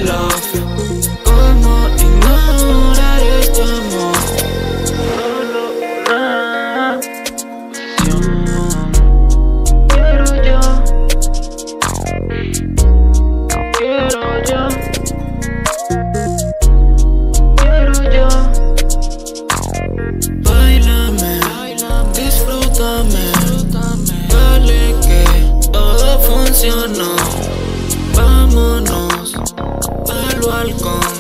el love. ¿Cómo ignorar este amor? Solo una opción. Quiero yo. Báilame, disfrútame, dale que todo funcionó. Vámonos al balcón,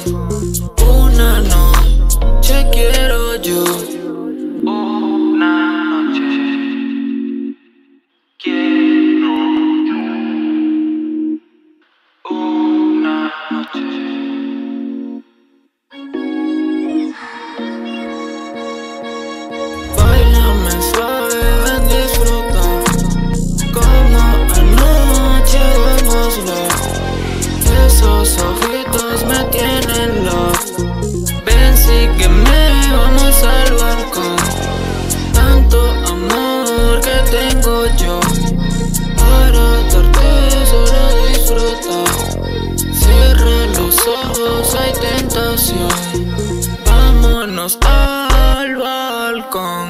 una noche quiero yo. Una noche quiero yo. Una noche. Báilame suave, ven disfruta, como anoche hagámoslo. Esos ojitos me tienen loco. Ven, sígueme, vamos al balcón. Tanto amor que tengo yo para darte, solo disfruta. Cierra los ojos, hay tentación. Vámonos al balcón.